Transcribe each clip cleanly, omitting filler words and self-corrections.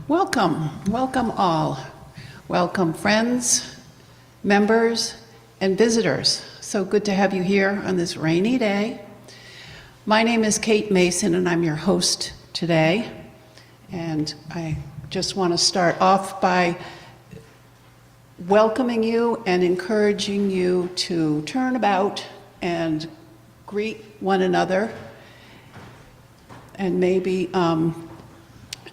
Welcome all. Welcome friends, members, and visitors. So good to have you here on this rainy day. My name is Kate Mason and I'm your host today. And I just want to start off by welcoming you and encouraging you to turn about and greet one another. And maybe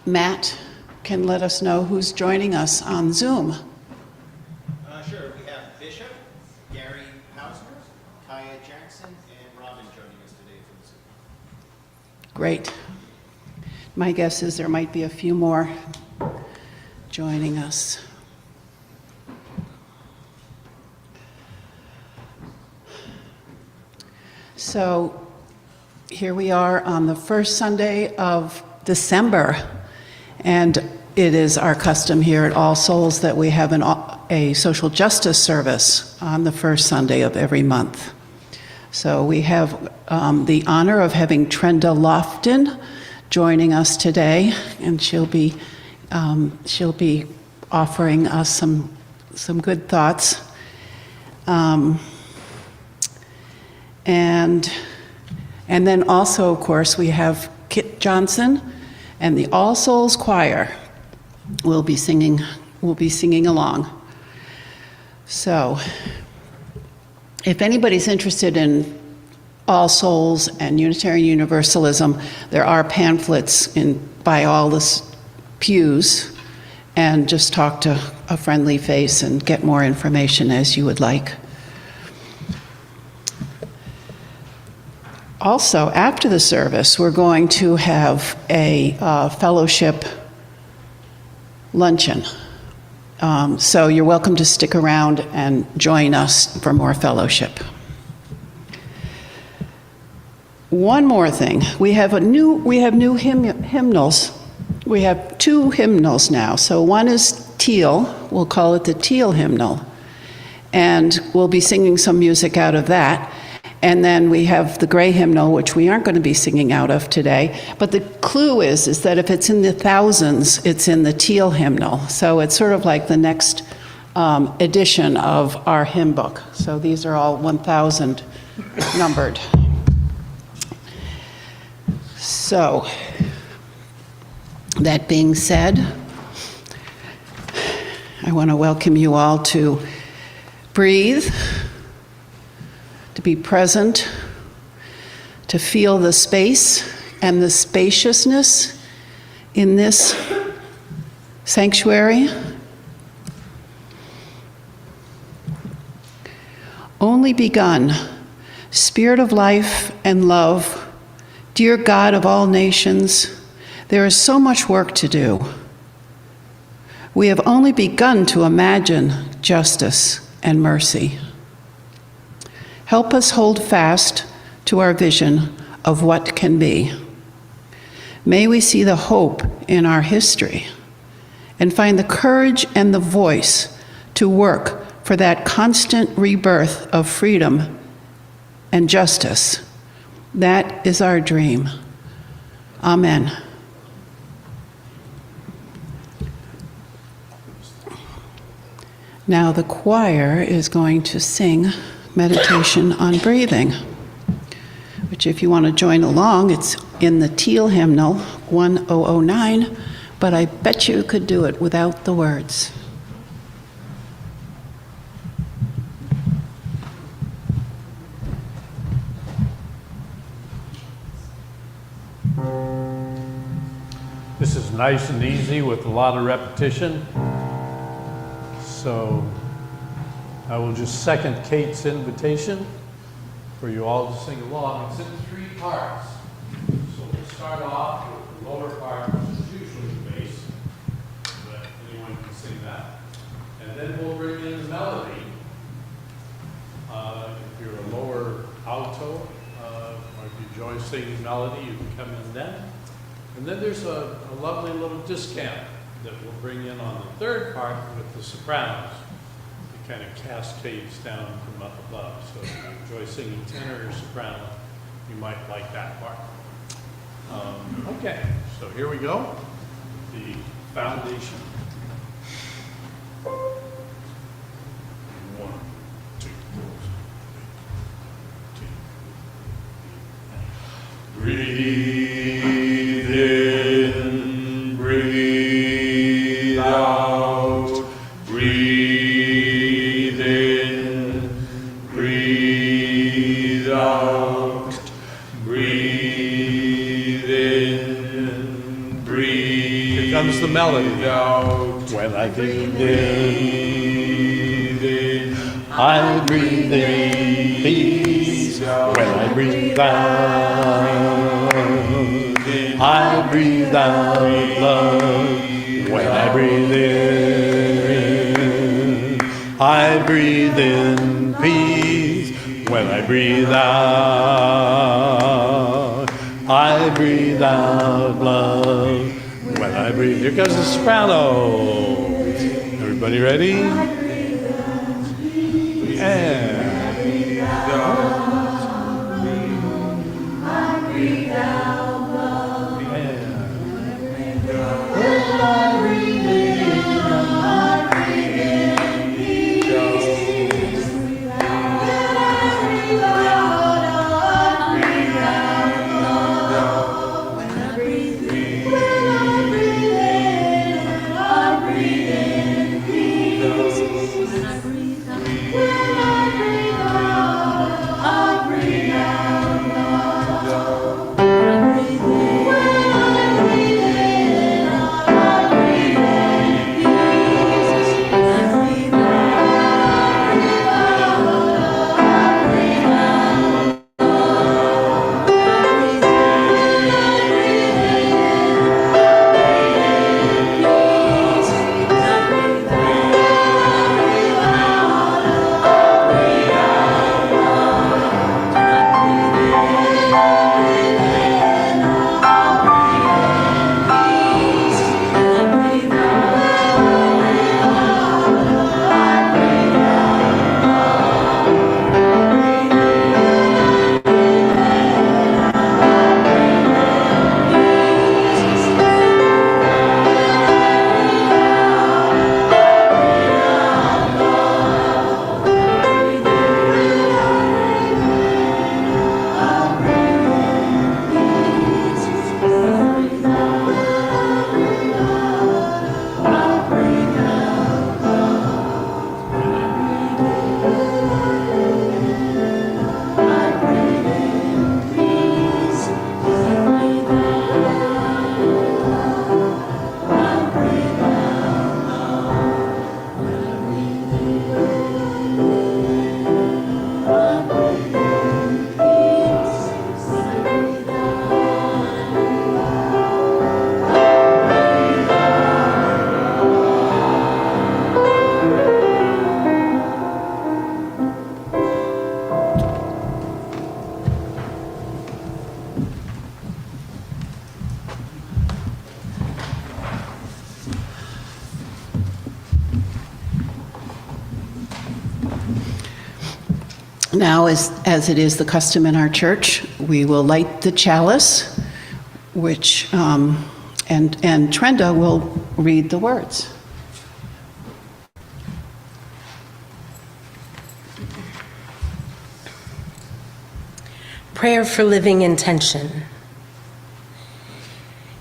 Matt can let us know who's joining us on Zoom. Sure, we have Bishop, Gary Hausner, Kaya Jackson, and Robin joining us today from Zoom. Great. My guess is there might be a few more joining us. So here we are on the first Sunday of December, and it is our custom here at All Souls that we have a social justice service on the first Sunday of every month. So we have the honor of having Trenda Loftin joining us today, and she'll be offering us some good thoughts. And then also, of course, we have Kit Johnson and the All Souls Choir will be singing along. So, if anybody's interested in All Souls and Unitarian Universalism, there are pamphlets by all the pews, and just talk to a friendly face and get more information as you would like. Also, after the service, we're going to have a fellowship luncheon. So you're welcome to stick around and join us for more fellowship. One more thing, we have new hymnals. We have two hymnals now. So one is teal, we'll call it the teal hymnal, and we'll be singing some music out of that. And then we have the gray hymnal, which we aren't going to be singing out of today. But the clue is that if it's in the thousands, it's in the teal hymnal. So it's sort of like the next edition of our hymn book. So these are all 1,000 numbered. So, that being said, I want to welcome you all to breathe, to be present, to feel the space and the spaciousness in this sanctuary. Only begun, Spirit of life and love, dear God of all nations, there is so much work to do. We have only begun to imagine justice and mercy. Help us hold fast to our vision of what can be. May we see the hope in our history and find the courage and the voice to work for that constant rebirth of freedom and justice. That is our dream. Amen. Now the choir is going to sing Meditation on Breathing, which if you want to join along, it's in the teal hymnal 1009, but I bet you could do it without the words. This is nice and easy with a lot of repetition. So I will just second Kate's invitation for you all to sing along. It's in three parts. So we'll start off with the lower part, which is usually the bass, but anyone can sing that. And then we'll bring in the melody. If you're a lower alto, or if you enjoy singing melody, you can come in then. And then there's a lovely little discount that we'll bring in on the third part with the sopranos. It kind of cascades down from up above. So if you enjoy singing tenor or soprano, you might like that part. Okay, so here we go. The foundation. 1, 2, 3. Breathe in, breathe out, breathe in, breathe out, breathe in, breathe. Here comes the melody. Out. When I breathe in, I breathe in peace. When I breathe out, I breathe out love. When I breathe in, I breathe in peace. When I breathe out, I breathe out love. When I breathe, here comes the soprano. Everybody ready? And now, as it is the custom in our church, we will light the chalice, which, and Trenda will read the words. Prayer for living intention.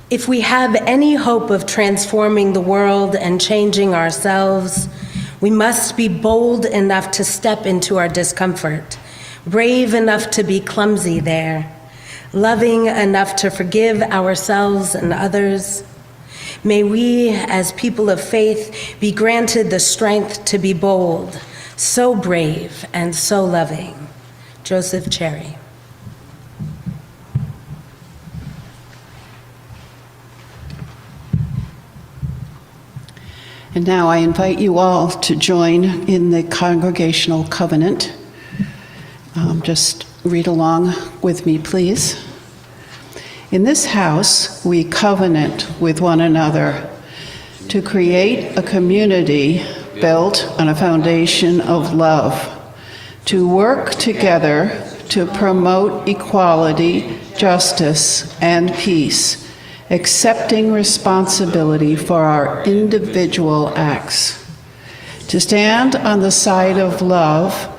If we have any hope of transforming the world and changing ourselves, we must be bold enough to step into our discomfort, brave enough to be clumsy there, loving enough to forgive ourselves and others. May we, as people of faith, be granted the strength to be bold, so brave and so loving. Joseph Cherry. And now I invite you all to join in the congregational covenant. Just read along with me, please. In this house, we covenant with one another to create a community built on a foundation of love, to work together to promote equality, justice, and peace, accepting responsibility for our individual acts, to stand on the side of love,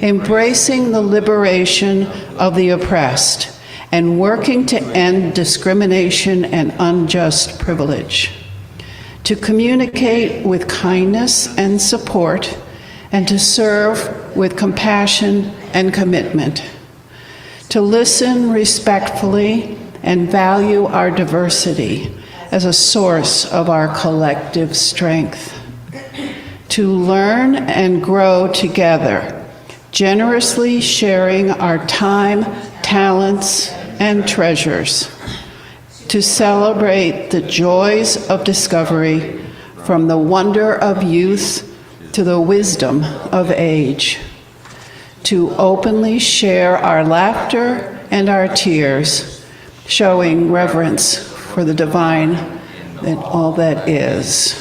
embracing the liberation of the oppressed, and working to end discrimination and unjust privilege, to communicate with kindness and support, and to serve with compassion and commitment, to listen respectfully and value our diversity as a source of our collective strength, to learn and grow together, generously sharing our time, talents, and treasures, to celebrate the joys of discovery, from the wonder of youth to the wisdom of age, to openly share our laughter and our tears, showing reverence for the divine and all that is.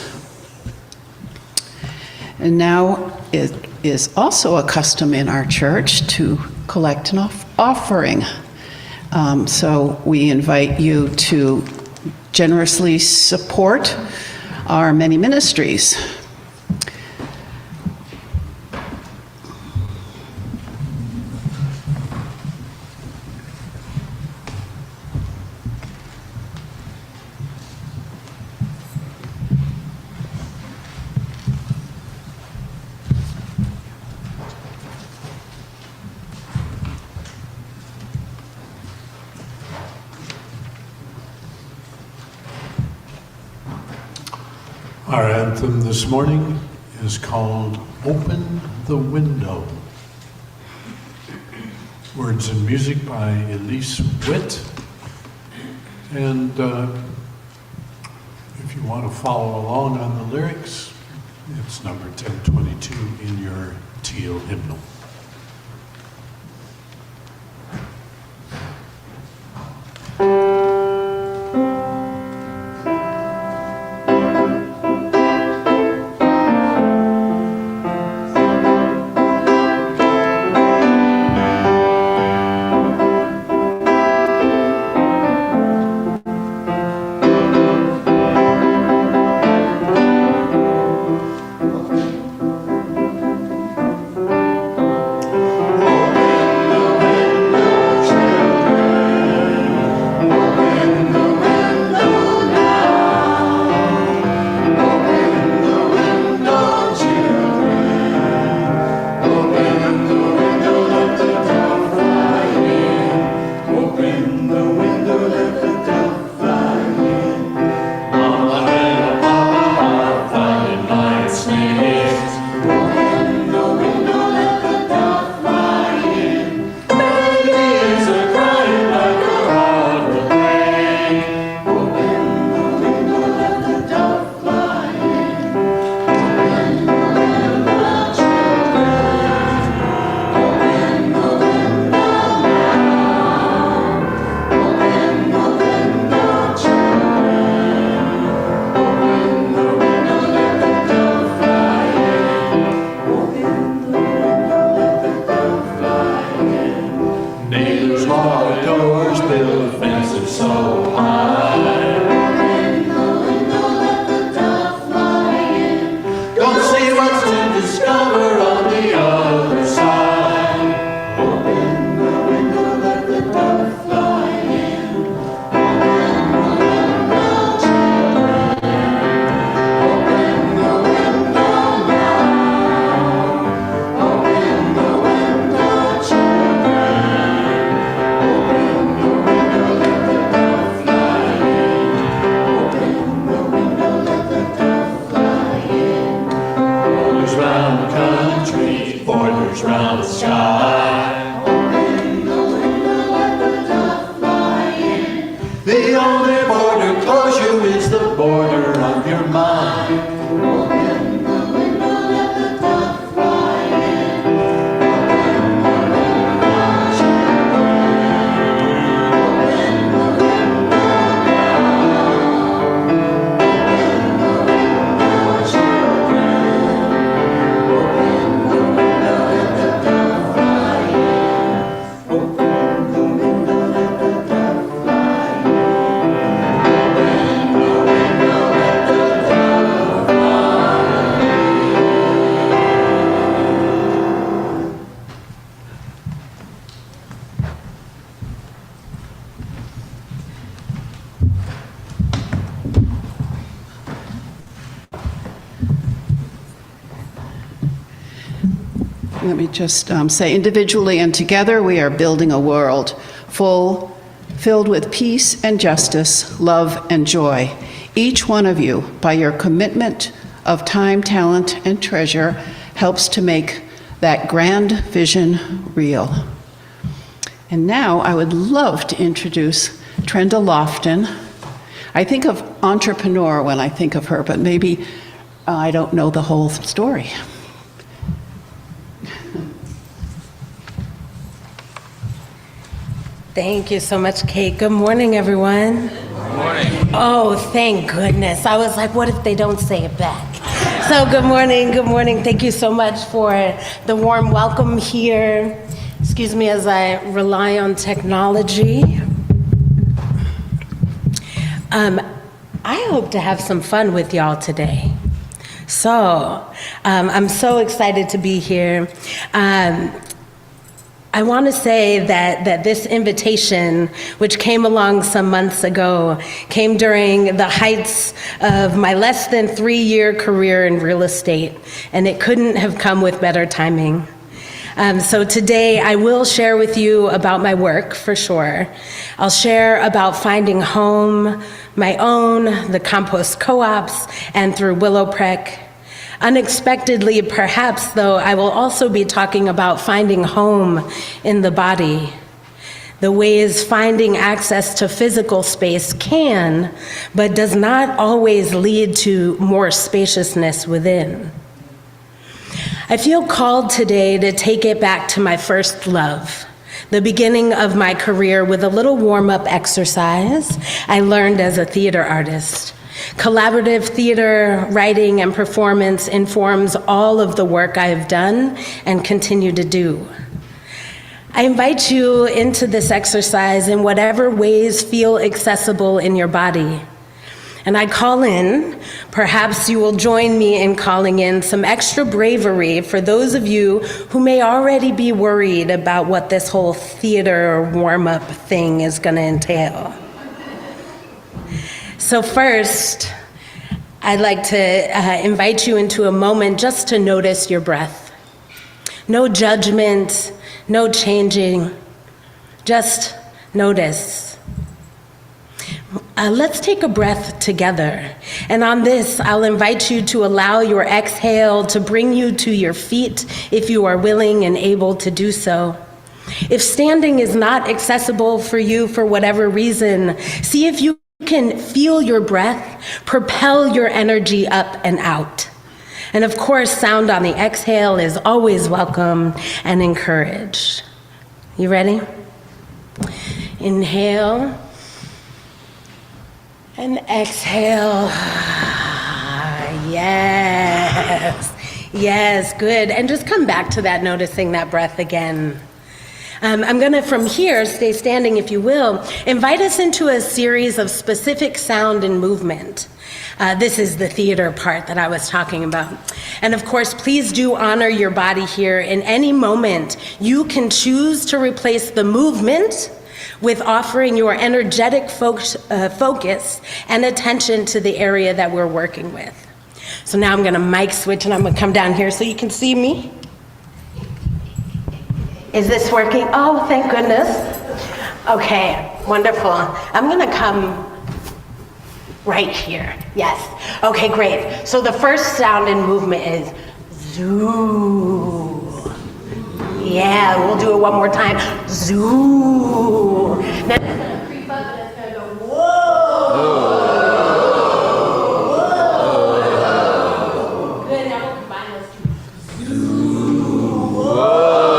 And now it is also a custom in our church to collect an offering. So we invite you to generously support our many ministries. Our anthem this morning is called Open the Window. Words and music by Elise Witt. And if you want to follow along on the lyrics, it's number 1022 in your teal hymnal. let me just say, individually and together, we are building a world filled with peace and justice, love and joy. Each one of you, by your commitment of time, talent, and treasure, helps to make that grand vision real. And now I would love to introduce Trenda Loftin. I think of entrepreneur when I think of her, but maybe I don't know the whole story. Thank you so much, Kate. Good morning, everyone. Good morning. Oh, thank goodness. I was like, what if they don't say it back? So good morning, good morning. Thank you so much for the warm welcome here. Excuse me as I rely on technology. I hope to have some fun with y'all today. So, I'm so excited to be here. I want to say that this invitation, which came along some months ago, came during the heights of my less than 3-year career in real estate, and it couldn't have come with better timing. So today I will share with you about my work, for sure. I'll share about finding home, my own, the compost co-ops, and through Willowprek. Unexpectedly, perhaps, though, I will also be talking about finding home in the body, the ways finding access to physical space can, but does not always lead to more spaciousness within. I feel called today to take it back to my first love, the beginning of my career with a little warm-up exercise I learned as a theater artist. Collaborative theater, writing, and performance informs all of the work I have done and continue to do. I invite you into this exercise in whatever ways feel accessible in your body. And I call in, perhaps you will join me in calling in some extra bravery for those of you who may already be worried about what this whole theater warm-up thing is going to entail. So first, I'd like to invite you into a moment just to notice your breath. No judgment, no changing, just notice. Let's take a breath together. And on this, I'll invite you to allow your exhale to bring you to your feet if you are willing and able to do so. If standing is not accessible for you for whatever reason, see if you can feel your breath propel your energy up and out. And of course, sound on the exhale is always welcome and encouraged. You ready? Inhale and exhale. Yes, yes, good. And just come back to that, noticing that breath again. I'm gonna, from here, stay standing if you will, invite us into a series of specific sound and movement. This is the theater part that I was talking about. And of course, please do honor your body here. In any moment, you can choose to replace the movement with offering your energetic focus and attention to the area that we're working with. So now I'm gonna mic switch and I'm gonna come down here so you can see me. Is this working? Oh, thank goodness. Okay, wonderful. I'm gonna come right here. Yes. Okay, great. So the first sound and movement is zoo. Yeah, we'll do it one more time. Zoo. Then it's gonna creep up and it's gonna go whoa. Whoa. Good. Now we'll combine those two. Zoo. Whoa.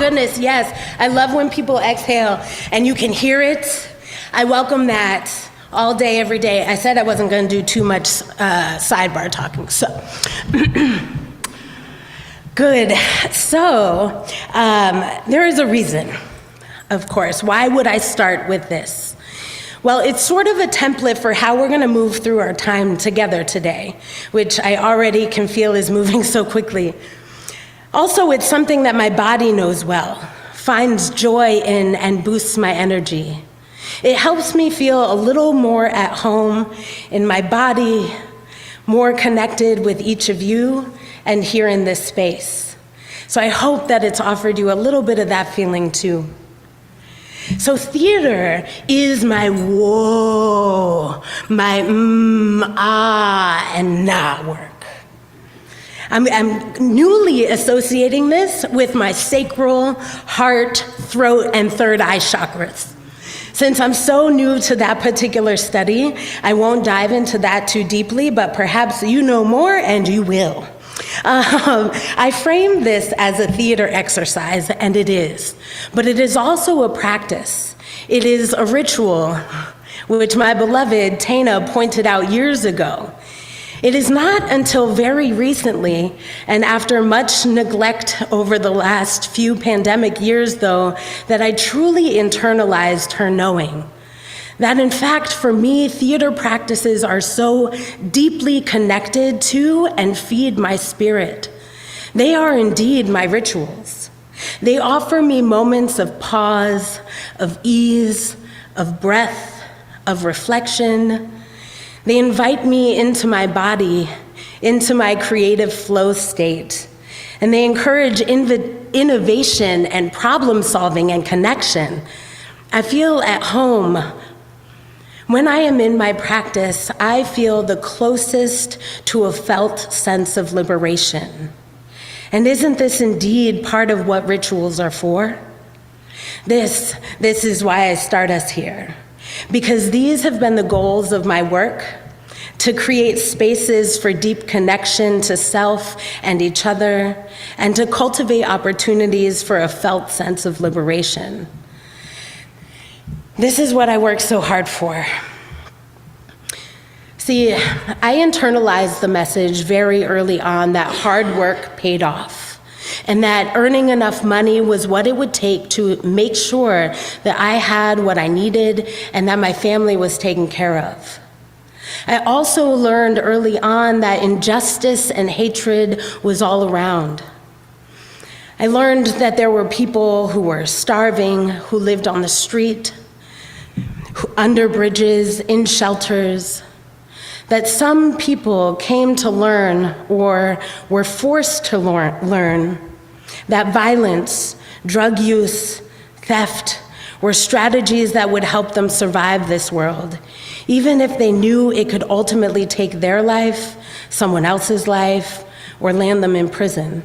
goodness, yes. I love when people exhale and you can hear it. I welcome that all day, every day. I said I wasn't going to do too much sidebar talking, so. Good. So, there is a reason, of course. Why would I start with this? Well, it's sort of a template for how we're going to move through our time together today, which I already can feel is moving so quickly. Also, it's something that my body knows well, finds joy in, and boosts my energy. It helps me feel a little more at home in my body, more connected with each of you, and here in this space. So I hope that it's offered you a little bit of that feeling too. So theater is my whoa, my and nah work. I'm newly associating this with my sacral, heart, throat, and third eye chakras. Since I'm so new to that particular study, I won't dive into that too deeply, but perhaps you know more and you will. I frame this as a theater exercise, and it is. But it is also a practice. It is a ritual, which my beloved Trenda pointed out years ago. It is not until very recently, and after much neglect over the last few pandemic years, though, that I truly internalized her knowing. That in fact, for me, theater practices are so deeply connected to and feed my spirit. They are indeed my rituals. They offer me moments of pause, of ease, of breath, of reflection. They invite me into my body, into my creative flow state, and they encourage innovation and problem solving and connection. I feel at home. When I am in my practice, I feel the closest to a felt sense of liberation. And isn't this indeed part of what rituals are for? This is why I start us here. Because these have been the goals of my work, to create spaces for deep connection to self and each other, and to cultivate opportunities for a felt sense of liberation. This is what I work so hard for. See, I internalized the message very early on that hard work paid off, and that earning enough money was what it would take to make sure that I had what I needed and that my family was taken care of. I also learned early on that injustice and hatred was all around. I learned that there were people who were starving, who lived on the street, under bridges, in shelters, that some people came to learn or were forced to learn that violence, drug use, theft were strategies that would help them survive this world, even if they knew it could ultimately take their life, someone else's life, or land them in prison.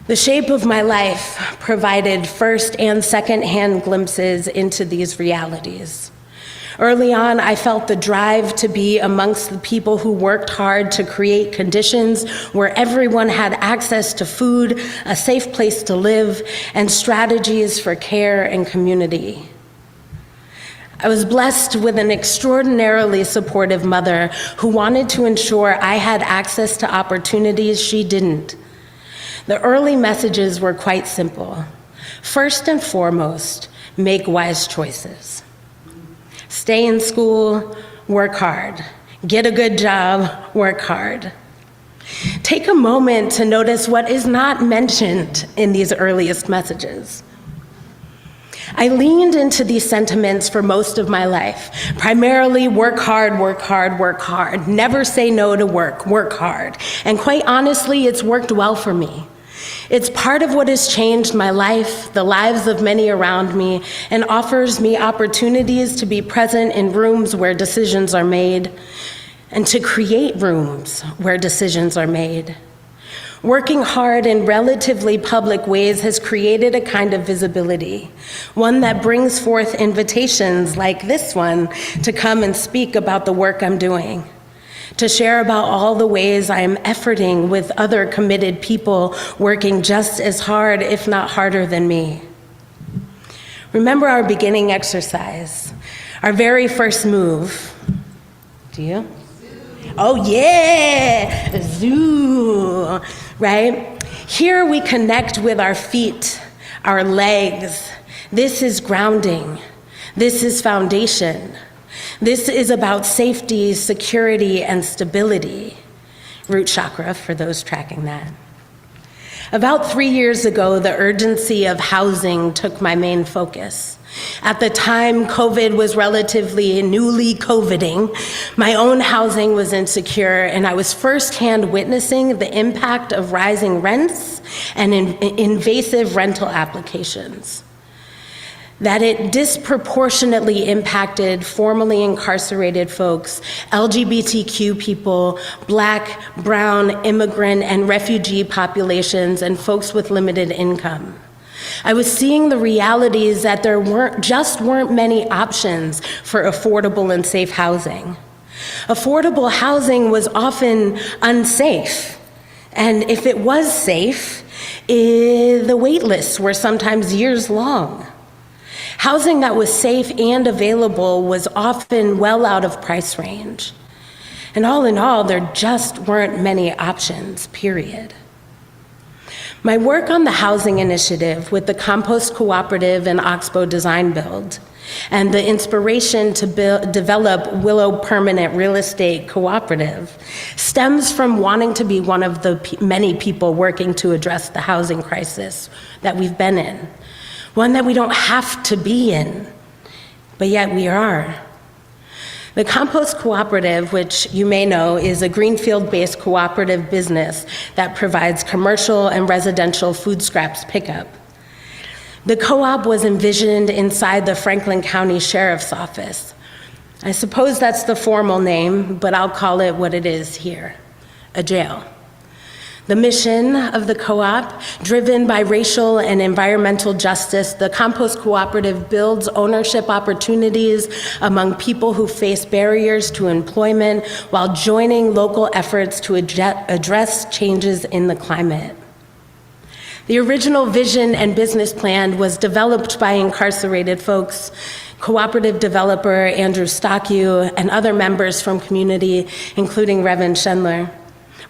The shape of my life provided first and second-hand glimpses into these realities. Early on, I felt the drive to be amongst the people who worked hard to create conditions where everyone had access to food, a safe place to live, and strategies for care and community. I was blessed with an extraordinarily supportive mother who wanted to ensure I had access to opportunities she didn't. The early messages were quite simple. First and foremost, make wise choices. Stay in school, work hard. Get a good job, work hard. Take a moment to notice what is not mentioned in these earliest messages. I leaned into these sentiments for most of my life, primarily work hard, work hard, work hard. Never say no to work, work hard. And quite honestly, it's worked well for me. It's part of what has changed my life, the lives of many around me, and offers me opportunities to be present in rooms where decisions are made, and to create rooms where decisions are made. Working hard in relatively public ways has created a kind of visibility, one that brings forth invitations like this one to come and speak about the work I'm doing. to share about all the ways I am efforting with other committed people working just as hard, if not harder than me. Remember our beginning exercise, our very first move. Do you? Oh yeah, zoo, right? Here we connect with our feet, our legs. This is grounding. This is foundation. This is about safety, security, and stability. Root chakra, for those tracking that. About 3 years ago, the urgency of housing took my main focus. At the time, COVID was relatively newly COVIDing. My own housing was insecure, and I was firsthand witnessing the impact of rising rents and invasive rental applications. That it disproportionately impacted formerly incarcerated folks, LGBTQ people, Black, brown, immigrant, and refugee populations, and folks with limited income. I was seeing the realities that there weren't many options for affordable and safe housing. Affordable housing was often unsafe, and if it was safe, the wait lists were sometimes years long. Housing that was safe and available was often well out of price range. And all in all, there just weren't many options, period. My work on the housing initiative with the Compost Cooperative and Oxbow Design Build, and the inspiration to develop Willow Permanent Real Estate Cooperative stems from wanting to be one of the many people working to address the housing crisis that we've been in. One that we don't have to be in, but yet we are. The Compost Cooperative, which you may know, is a Greenfield-based cooperative business that provides commercial and residential food scraps pickup. The co-op was envisioned inside the Franklin County Sheriff's Office. I suppose that's the formal name, but I'll call it what it is here, a jail. The mission of the co-op, driven by racial and environmental justice, the Compost Cooperative builds ownership opportunities among people who face barriers to employment while joining local efforts to address changes in the climate. The original vision and business plan was developed by incarcerated folks, cooperative developer Andrew Stockue, and other members from community, including Reverend Schendler.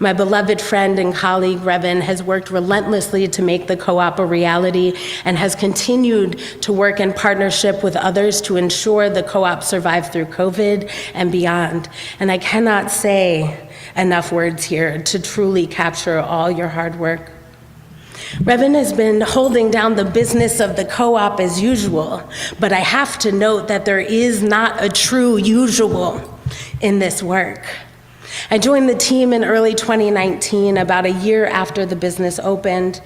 My beloved friend and colleague, Revan, has worked relentlessly to make the co-op a reality and has continued to work in partnership with others to ensure the co-op survived through COVID and beyond. And I cannot say enough words here to truly capture all your hard work. Revan has been holding down the business of the co-op as usual, but I have to note that there is not a true usual in this work. I joined the team in early 2019, about a year after the business opened.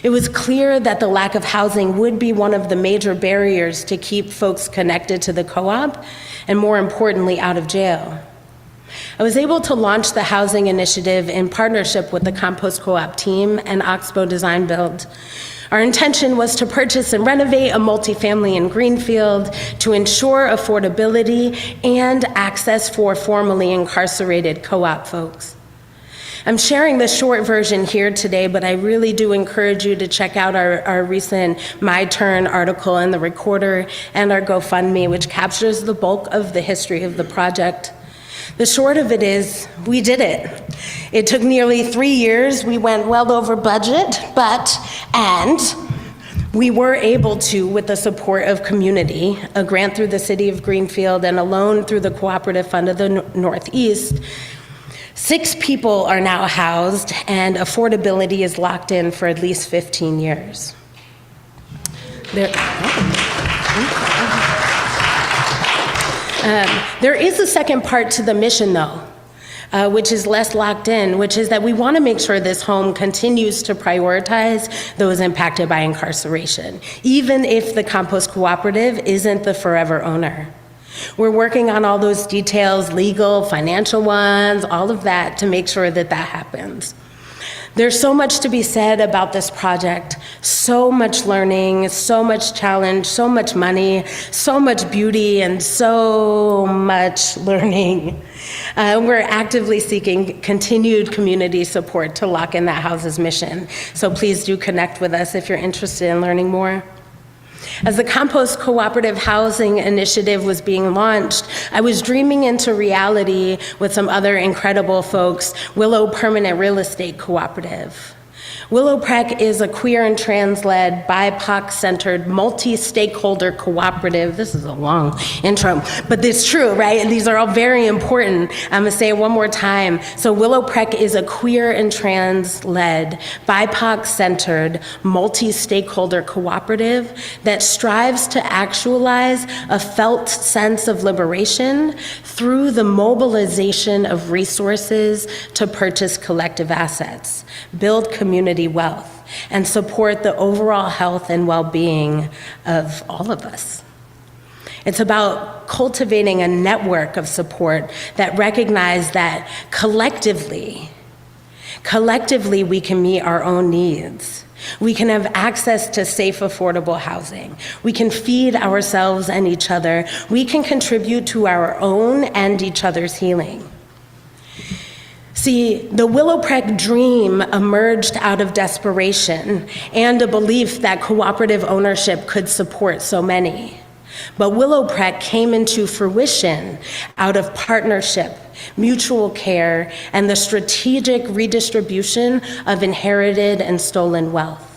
It was clear that the lack of housing would be one of the major barriers to keep folks connected to the co-op, and more importantly, out of jail. I was able to launch the housing initiative in partnership with the Compost Co-op team and Oxbow Design Build. Our intention was to purchase and renovate a multifamily in Greenfield to ensure affordability and access for formerly incarcerated co-op folks. I'm sharing the short version here today, but I really do encourage you to check out our recent My Turn article in the Recorder and our GoFundMe, which captures the bulk of the history of the project. The short of it is, we did it. It took nearly 3 years. We went well over budget, and we were able to, with the support of community, a grant through the City of Greenfield and a loan through the Cooperative Fund of the Northeast, 6 people are now housed, and affordability is locked in for at least 15 years. There is a second part to the mission, though, which is less locked in, which is that we want to make sure this home continues to prioritize those impacted by incarceration, even if the Compost Cooperative isn't the forever owner. We're working on all those details, legal, financial ones, all of that, to make sure that that happens. There's so much to be said about this project, so much learning, so much challenge, so much money, so much beauty, and so much learning. We're actively seeking continued community support to lock in that house's mission. So please do connect with us if you're interested in learning more. As the Compost Cooperative Housing Initiative was being launched, I was dreaming into reality with some other incredible folks, Willow Permanent Real Estate Cooperative. Willow PREC is a queer and trans-led, BIPOC-centered, multi-stakeholder cooperative. This is a long intro, but it's true, right? And these are all very important. I'm gonna say it one more time. So Willow PREC is a queer and trans-led, BIPOC-centered, multi-stakeholder cooperative that strives to actualize a felt sense of liberation through the mobilization of resources to purchase collective assets, build community wealth, and support the overall health and well-being of all of us. It's about cultivating a network of support that recognize that collectively we can meet our own needs. We can have access to safe, affordable housing. We can feed ourselves and each other. We can contribute to our own and each other's healing. See, the Willow PREC dream emerged out of desperation and a belief that cooperative ownership could support so many. But Willow PREC came into fruition out of partnership, mutual care, and the strategic redistribution of inherited and stolen wealth.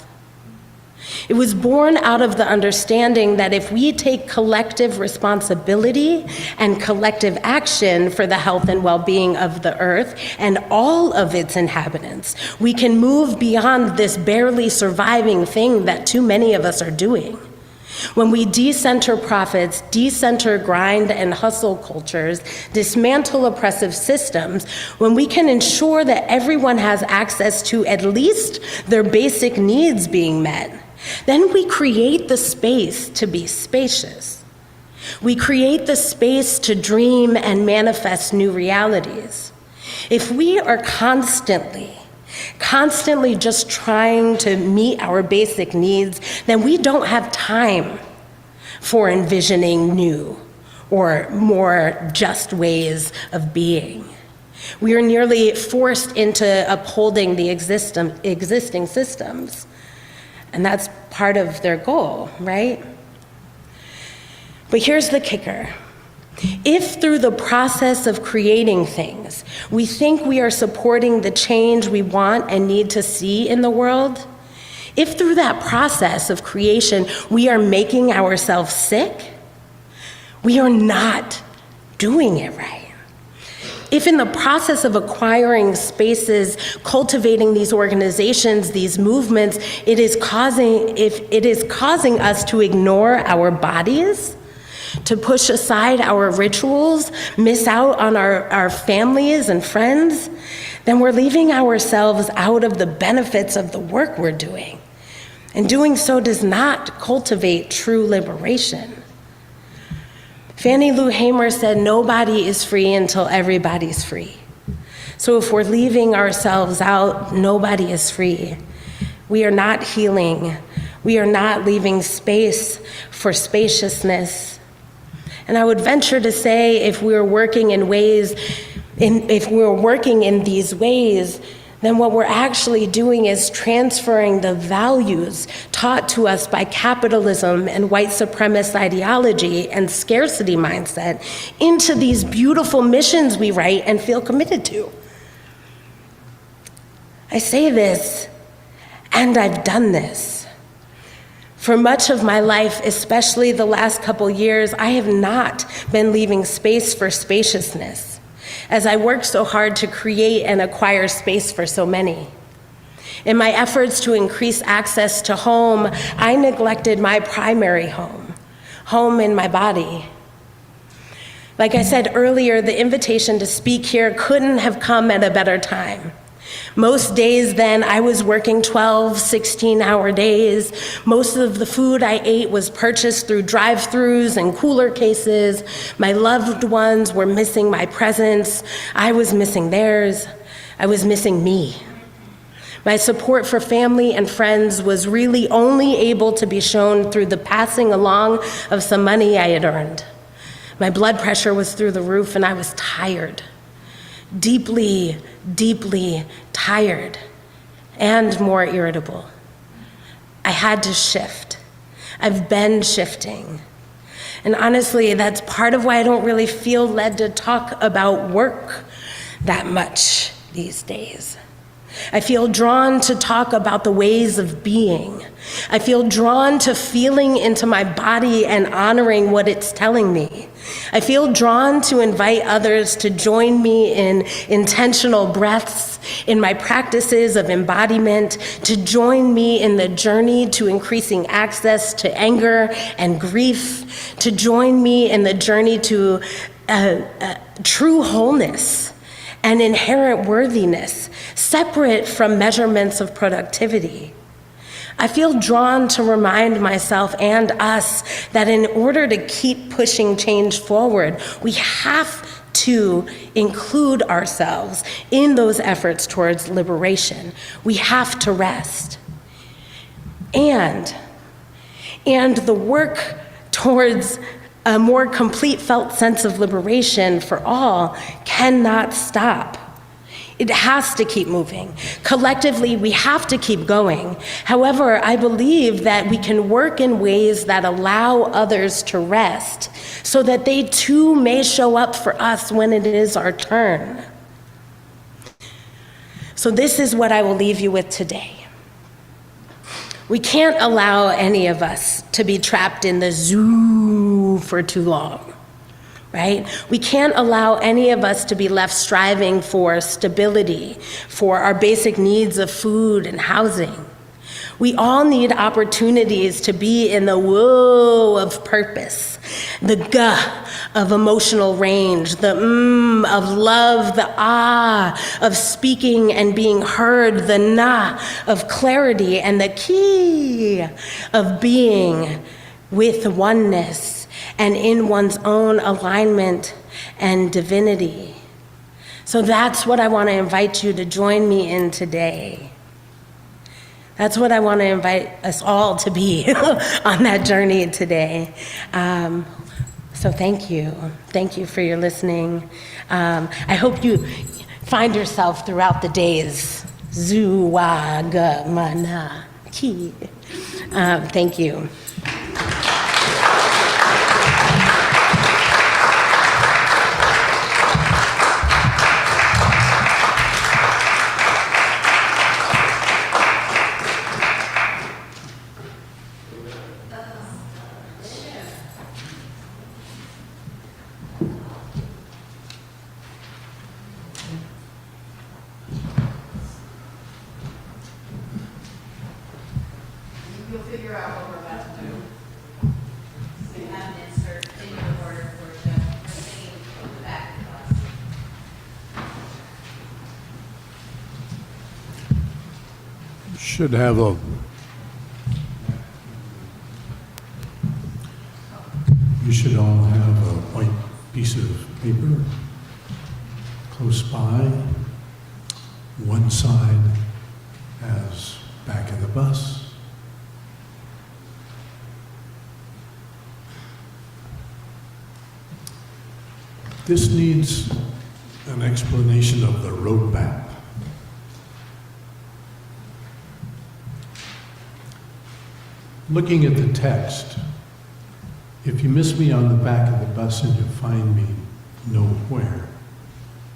It was born out of the understanding that if we take collective responsibility and collective action for the health and well-being of the earth and all of its inhabitants, we can move beyond this barely surviving thing that too many of us are doing. When we decenter profits, decenter grind and hustle cultures, dismantle oppressive systems, when we can ensure that everyone has access to at least their basic needs being met, then we create the space to be spacious. We create the space to dream and manifest new realities. If we are constantly just trying to meet our basic needs, then we don't have time for envisioning new or more just ways of being. We are nearly forced into upholding the existing systems. And that's part of their goal, right? But here's the kicker. If through the process of creating things, we think we are supporting the change we want and need to see in the world, if through that process of creation we are making ourselves sick, we are not doing it right. If in the process of acquiring spaces, cultivating these organizations, these movements, it is causing us to ignore our bodies, to push aside our rituals, miss out on our families and friends, then we're leaving ourselves out of the benefits of the work we're doing. And doing so does not cultivate true liberation. Fannie Lou Hamer said, "Nobody is free until everybody's free." So if we're leaving ourselves out, nobody is free. We are not healing. We are not leaving space for spaciousness. And I would venture to say, if we're working in these ways, then what we're actually doing is transferring the values taught to us by capitalism and white supremacist ideology and scarcity mindset into these beautiful missions we write and feel committed to. I say this, and I've done this. For much of my life, especially the last couple years, I have not been leaving space for spaciousness, as I worked so hard to create and acquire space for so many. In my efforts to increase access to home, I neglected my primary home in my body. Like I said earlier, the invitation to speak here couldn't have come at a better time. Most days then, I was working 12, 16-hour days. Most of the food I ate was purchased through drive-thrus and cooler cases. My loved ones were missing my presence. I was missing theirs. I was missing me. My support for family and friends was really only able to be shown through the passing along of some money I had earned. My blood pressure was through the roof and I was tired. Deeply, deeply tired and more irritable. I had to shift. I've been shifting. And honestly, that's part of why I don't really feel led to talk about work that much these days. I feel drawn to talk about the ways of being. I feel drawn to feeling into my body and honoring what it's telling me. I feel drawn to invite others to join me in intentional breaths, in my practices of embodiment, to join me in the journey to increasing access to anger and grief, to join me in the journey to true wholeness and inherent worthiness, separate from measurements of productivity. I feel drawn to remind myself and us that in order to keep pushing change forward, we have to include ourselves in those efforts towards liberation. We have to rest. And the work towards a more complete felt sense of liberation for all cannot stop. It has to keep moving. Collectively, we have to keep going. However, I believe that we can work in ways that allow others to rest so that they too may show up for us when it is our turn. So this is what I will leave you with today. We can't allow any of us to be trapped in the zoo for too long, right? We can't allow any of us to be left striving for stability, for our basic needs of food and housing. We all need opportunities to be in the whoa of purpose, the guh of emotional range, the of love, the ah of speaking and being heard, the na of clarity, and the ki of being with oneness and in one's own alignment and divinity. So that's what I want to invite you to join me in today. That's what I want to invite us all to be on that journey today. So thank you. Thank you for your listening. I hope you find yourself throughout the days. Zu, wa, ga, ma, na, ki. Thank you. You'll figure out what we're about to do. So you have an insert in your order for worship. We're singing the back of us. Should have a you should all have a white piece of paper close by. One side has back of the bus. This needs an explanation of the roadmap. Looking at the text, if you miss me on the back of the bus and you find me nowhere,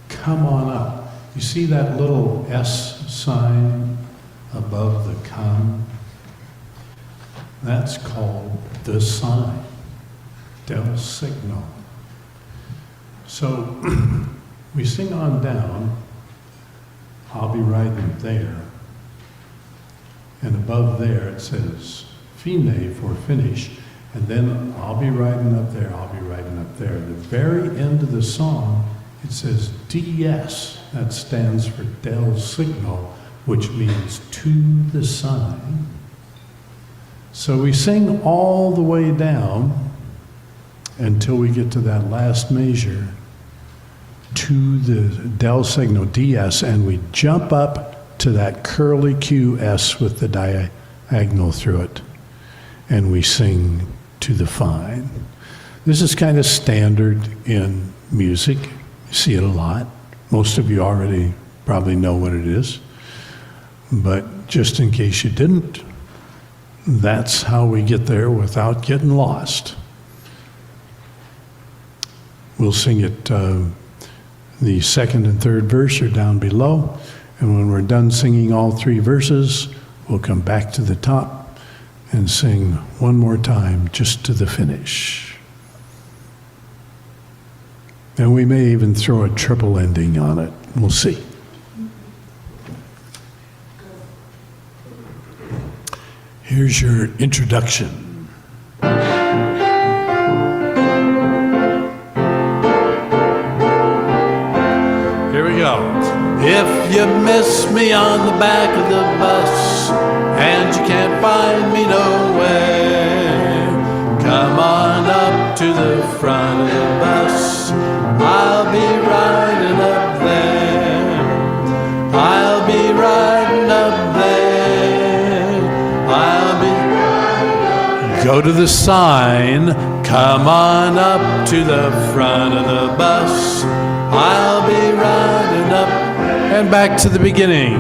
come on up. You see that little S sign above the come? That's called the sign, del signal. So we sing on down, I'll be riding there, and above there it says fine for finish, and then I'll be riding up there, I'll be riding up there. At the very end of the song, it says DS, that stands for del signal, which means to the sign. So we sing all the way down until we get to that last measure, to the del signal, DS, and we jump up to that curly Q S with the diagonal through it, and we sing to the fine. This is kind of standard in music. You see it a lot. Most of you already probably know what it is. But just in case you didn't, that's how we get there without getting lost. We'll sing it, the second and third verse are down below, and when we're done singing all three verses, we'll come back to the top and sing one more time just to the finish. And we may even throw a triple ending on it. We'll see. Here's your introduction. Here we go. If you miss me on the back of the bus and you can't find me nowhere, come on up to the front of the bus. I'll be riding up there. I'll be riding up there. I'll be riding up there. Go to the sign. Come on up to the front of the bus. I'll be riding up and back to the beginning.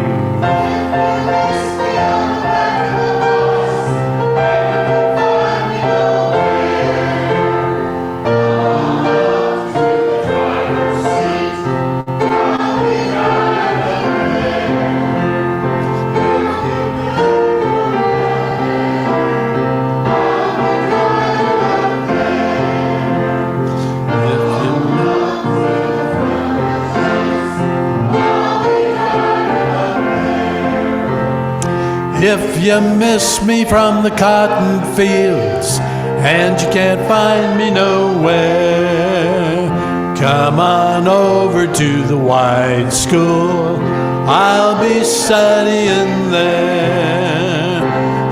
If you miss me from the cotton fields and you can't find me nowhere, come on over to the white school. I'll be studying there.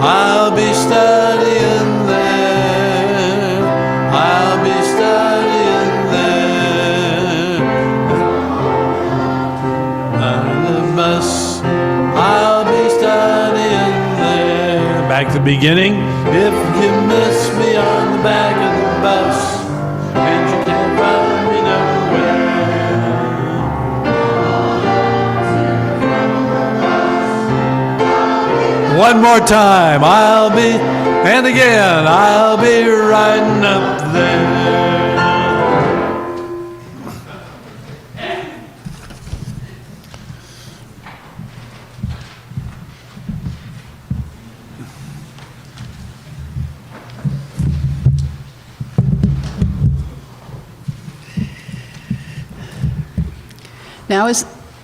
I'll be studying there. I'll be studying there. On the bus, I'll be studying there. Back to the beginning. If you miss me on the back of the bus and you can't find me nowhere. One more time. I'll be, and again, I'll be riding up there.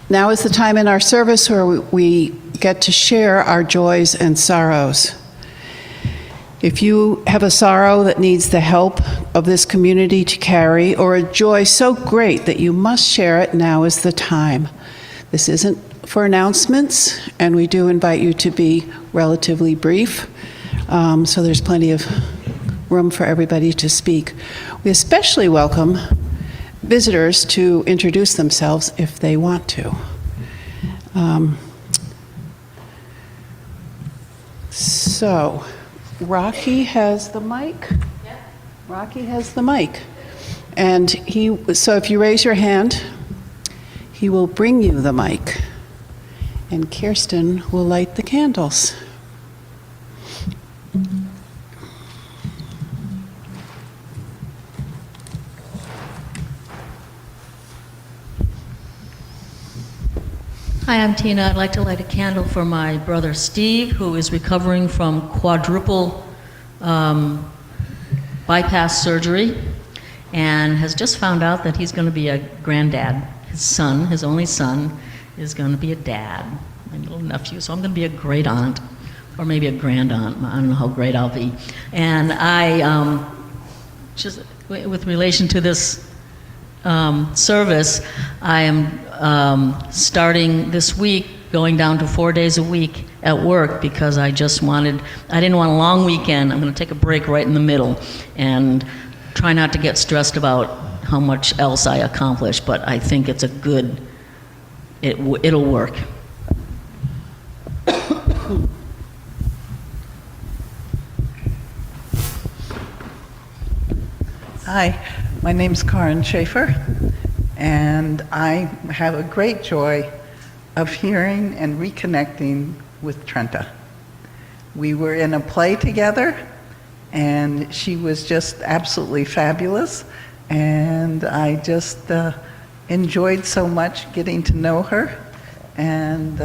Now is the time in our service where we get to share our joys and sorrows. If you have a sorrow that needs the help of this community to carry, or a joy so great that you must share it, now is the time. This isn't for announcements, and we do invite you to be relatively brief, so there's plenty of room for everybody to speak. We especially welcome visitors to introduce themselves if they want to. So, Rocky has the mic. Yeah. Rocky has the mic. And so if you raise your hand, he will bring you the mic. And Kirsten will light the candles. Hi, I'm Tina. I'd like to light a candle for my brother Steve, who is recovering from quadruple bypass surgery and has just found out that he's going to be a granddad. His son, his only son, is going to be a dad, my little nephew. So I'm going to be a great aunt, or maybe a grand aunt. I don't know how great I'll be. And I, just with relation to this service, I am starting this week, going down to 4 days a week at work because I didn't want a long weekend. I'm going to take a break right in the middle and try not to get stressed about how much else I accomplish, but I think it's it'll work. Hi, my name's Karen Schaefer, and I have a great joy of hearing and reconnecting with Trenda. We were in a play together, and she was just absolutely fabulous, and I just enjoyed so much getting to know her, and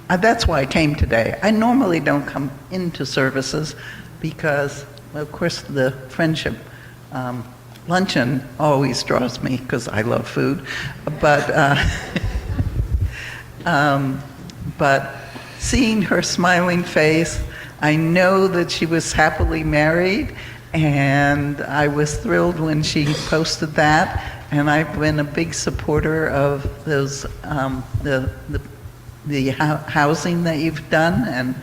that's why I came today. I normally don't come into services because, well, of course, the friendship luncheon always draws me because I love food. But seeing her smiling face, I know that she was happily married, and I was thrilled when she posted that. And I've been a big supporter of those the housing that you've done and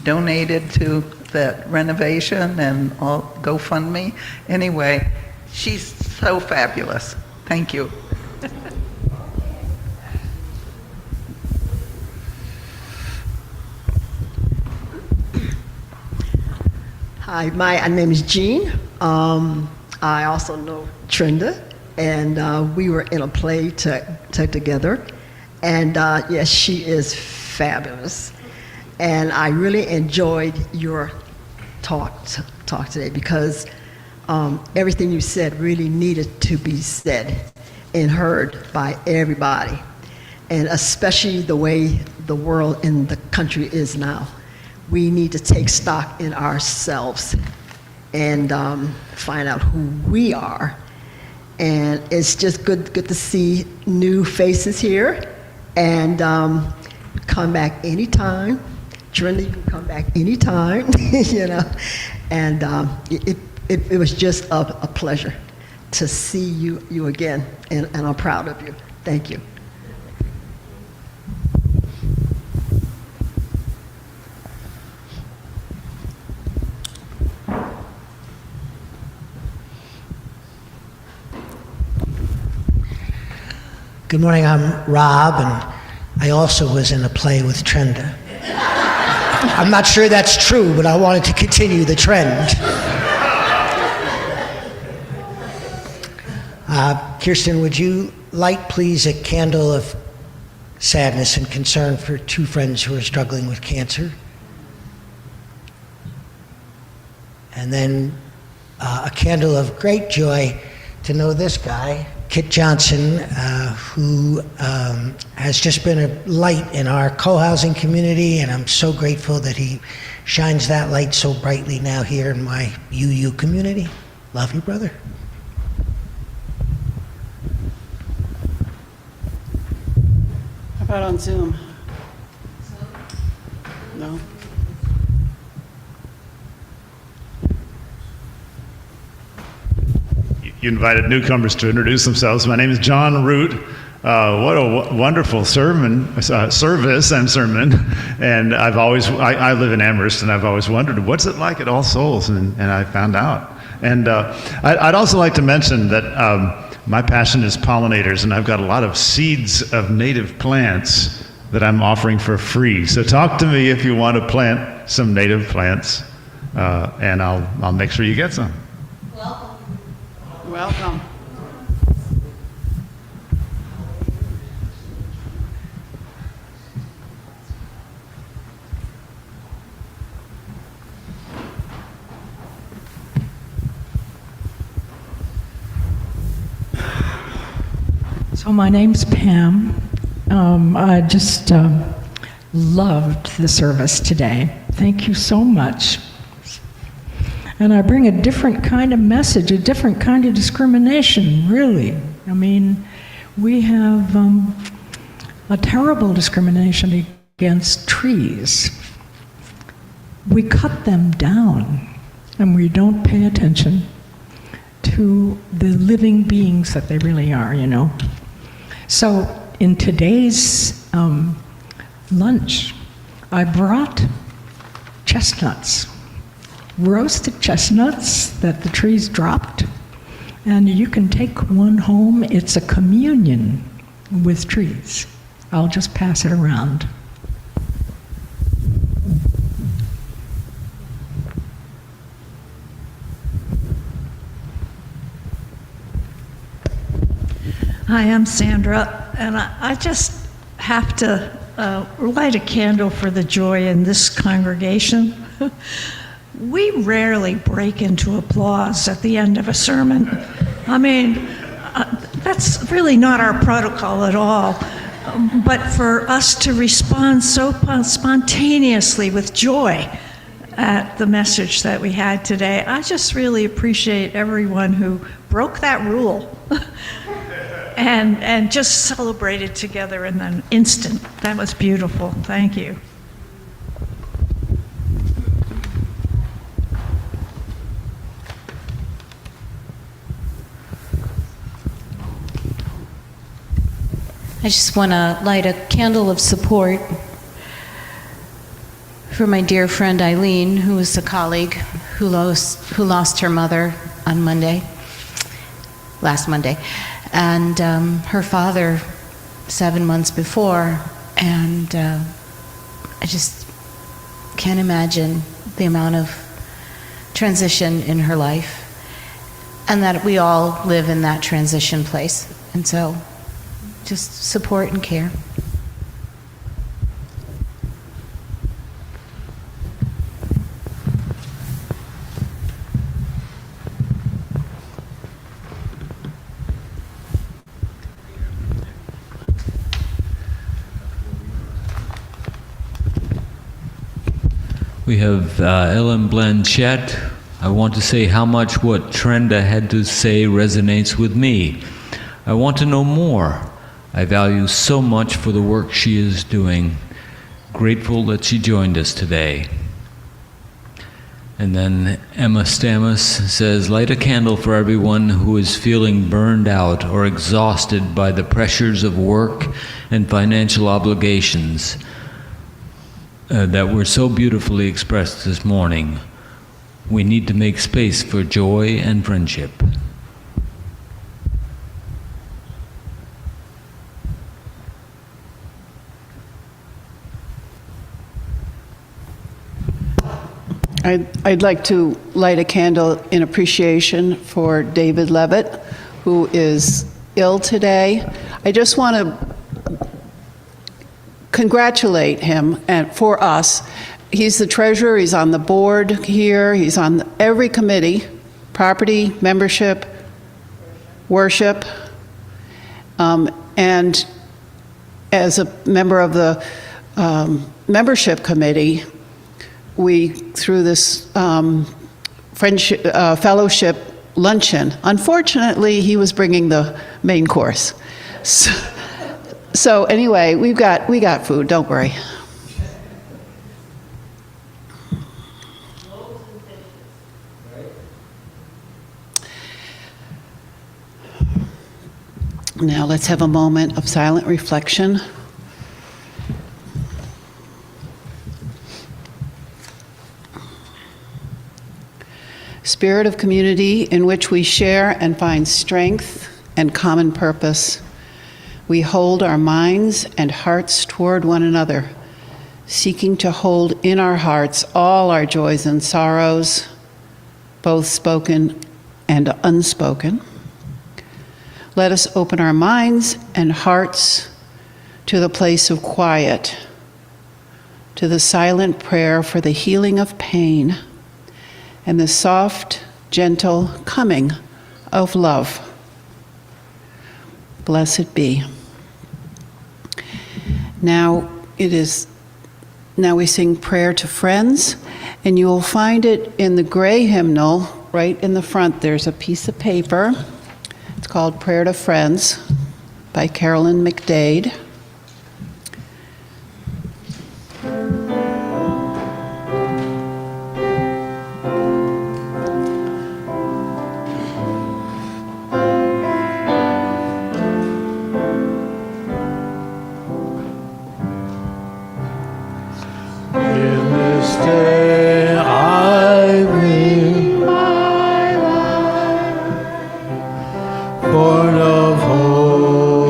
donated to that renovation and all GoFundMe. Anyway, she's so fabulous. Thank you. Hi, my name is Jean. I also know Trenda, and we were in a play together. And yes, she is fabulous. And I really enjoyed your talk today because everything you said really needed to be said and heard by everybody, and especially the way the world and the country is now. We need to take stock in ourselves and find out who we are. And it's just good to see new faces here. And come back anytime. Trenda, you can come back anytime, you know. And it was just a pleasure to see you again, and I'm proud of you. Thank you. Good morning, I'm Rob, and I also was in a play with Trenda. I'm not sure that's true, but I wanted to continue the trend. Kirsten, would you light, please, a candle of sadness and concern for two friends who are struggling with cancer? And then a candle of great joy to know this guy, Kit Johnson, who has just been a light in our co-housing community, and I'm so grateful that he shines that light so brightly now here in my UU community. Love you, brother. How about on Zoom? No? You invited newcomers to introduce themselves. My name is John Root. What a wonderful service and sermon. And I live in Amherst, and I've always wondered, what's it like at All Souls? And I found out. And I'd also like to mention that my passion is pollinators, and I've got a lot of seeds of native plants that I'm offering for free. So talk to me if you want to plant some native plants, and I'll make sure you get some. Welcome. So my name's Pam. I just loved the service today. Thank you so much. And I bring a different kind of message, a different kind of discrimination, really. I mean, we have a terrible discrimination against trees. We cut them down, and we don't pay attention to the living beings that they really are, you know. So in today's lunch, I brought chestnuts. Roasted chestnuts that the trees dropped, and you can take one home. It's a communion with trees. I'll just pass it around. Hi, I'm Sandra, and I just have to light a candle for the joy in this congregation. We rarely break into applause at the end of a sermon. I mean, that's really not our protocol at all. But for us to respond so spontaneously with joy at the message that we had today, I just really appreciate everyone who broke that rule and just celebrated together in an instant. That was beautiful. Thank you. I just want to light a candle of support for my dear friend Eileen, who is a colleague who lost her mother on last Monday, and her father 7 months before. And I just can't imagine the amount of transition in her life, and that we all live in that transition place. And so just support and care. We have Ellen Blanchette. I want to say how much what Trenda had to say resonates with me. I want to know more. I value so much for the work she is doing. Grateful that she joined us today. And then Emma Stamus says, light a candle for everyone who is feeling burned out or exhausted by the pressures of work and financial obligations that were so beautifully expressed this morning. We need to make space for joy and friendship. I'd like to light a candle in appreciation for David Levitt, who is ill today. I just want to congratulate him and for us. He's the treasurer, he's on the board here, he's on every committee, property, membership, worship, and as a member of the membership committee, we threw this friendship, fellowship luncheon. Unfortunately, he was bringing the main course. So anyway, we got food, don't worry. Now let's have a moment of silent reflection. Spirit of community in which we share and find strength and common purpose. We hold our minds and hearts toward one another, seeking to hold in our hearts all our joys and sorrows, both spoken and unspoken. Let us open our minds and hearts to the place of quiet, to the silent prayer for the healing of pain, and the soft, gentle coming of love. Blessed be. Now we sing Prayer to Friends, and you will find it in the gray hymnal right in the front. There's a piece of paper. It's called Prayer to Friends by Carolyn McDade. Born of hope.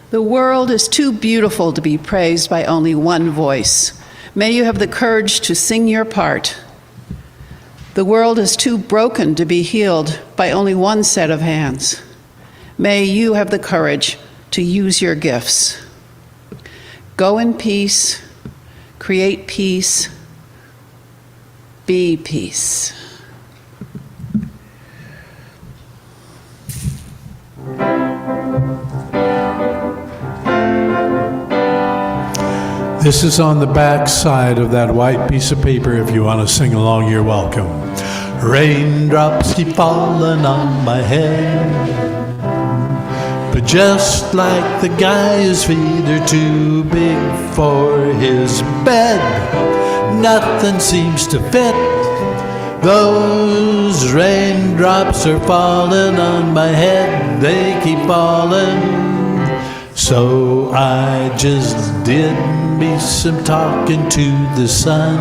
The world is too beautiful to be praised by only one voice. May you have the courage to sing your part. The world is too broken to be healed by only one set of hands. May you have the courage to use your gifts. Go in peace, create peace, be peace. This is on the back side of that white piece of paper. If you want to sing along, you're welcome. Raindrops keep falling on my head, but just like the guy whose feet are too big for his bed, nothing seems to fit. Those raindrops are falling on my head, they keep falling. So I just did me some talking to the sun,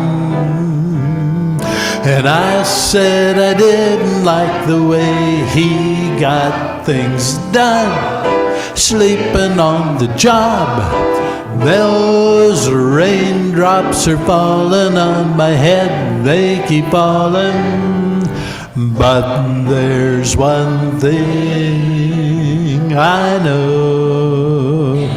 and I said I didn't like the way he got things done, sleeping on the job. Those raindrops are falling on my head, they keep falling. But there's one thing I know,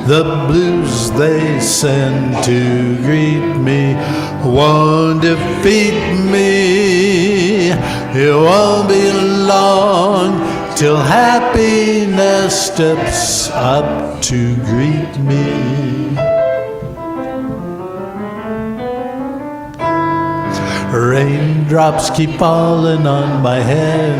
the blues they send to greet me won't defeat me. It won't be long till happiness steps up to greet me. Raindrops keep falling on my head,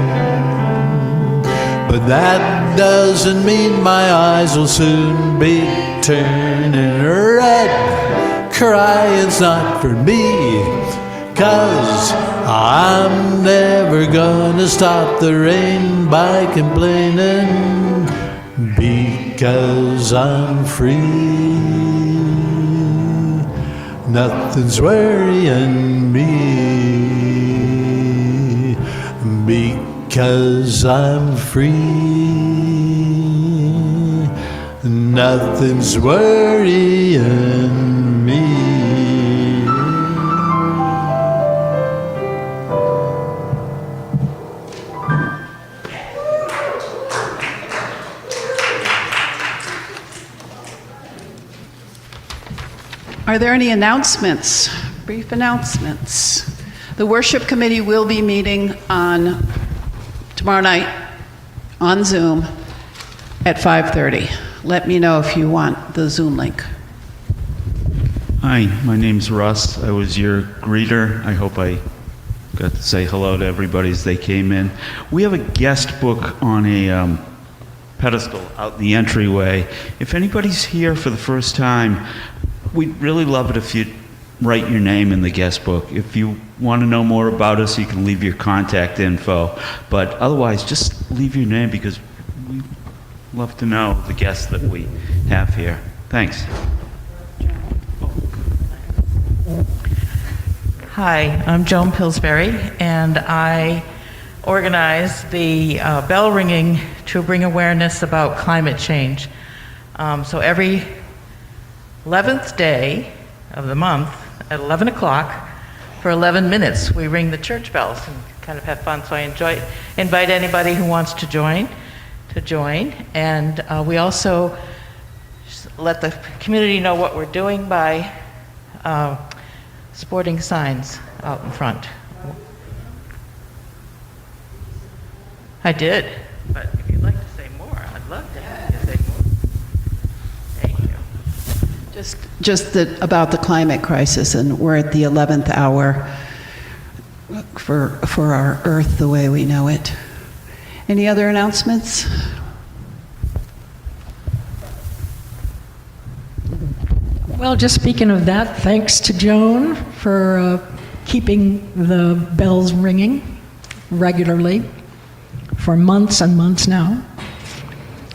but that doesn't mean my eyes will soon be turning red. Crying's not for me, 'cause I'm never gonna stop the rain by complaining, because I'm free. Nothing's worrying me, because I'm free. Nothing's worrying me. Are there any announcements? Brief announcements. The worship committee will be meeting on tomorrow night on Zoom at 5:30. Let me know if you want the Zoom link. Hi, my name's Russ. I was your greeter. I hope I got to say hello to everybody as they came in. We have a guest book on a pedestal out in the entryway. If anybody's here for the first time, we'd really love it if you'd write your name in the guest book. If you want to know more about us, you can leave your contact info. But otherwise, just leave your name, because we love to know the guests that we have here. Thanks. Hi, I'm Joan Pillsbury, and I organize the bell ringing to bring awareness about climate change. So every 11th day of the month at 11 o'clock for 11 minutes, we ring the church bells and kind of have fun. So I invite anybody who wants to join. And we also let the community know what we're doing by sporting signs out in front. I did, but if you'd like to say more, I'd love to have you say more. Thank you. Just about the climate crisis, and we're at the 11th hour for our Earth the way we know it. Any other announcements? Well, just speaking of that, thanks to Joan for keeping the bells ringing regularly for months and months now.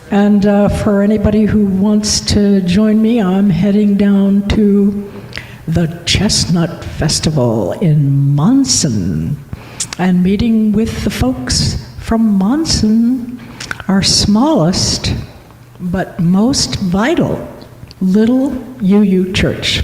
And for anybody who wants to join me, I'm heading down to the Chestnut Festival in Monson and meeting with the folks from Monson, our smallest but most vital, Little UU Church.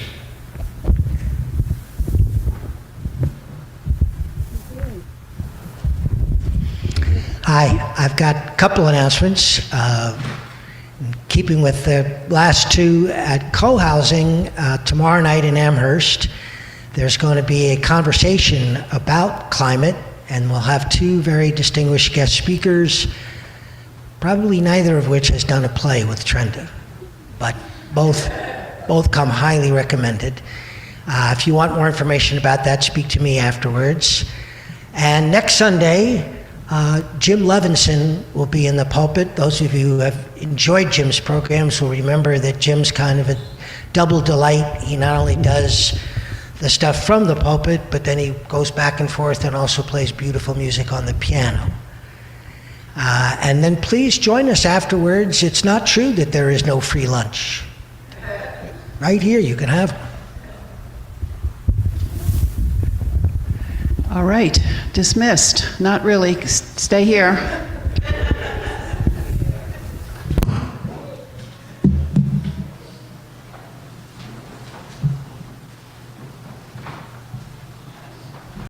Hi, I've got a couple announcements. In keeping with the last two, at co-housing tomorrow night in Amherst, there's going to be a conversation about climate, and we'll have two very distinguished guest speakers, probably neither of which has done a play with Trenda, but both come highly recommended. If you want more information about that, speak to me afterwards. And next Sunday, Jim Levinson will be in the pulpit. Those of you who have enjoyed Jim's programs will remember that Jim's kind of a double delight. He not only does the stuff from the pulpit, but then he goes back and forth and also plays beautiful music on the piano. And then please join us afterwards. It's not true that there is no free lunch. Right here, you can have one. All right, dismissed. Not really. Stay here.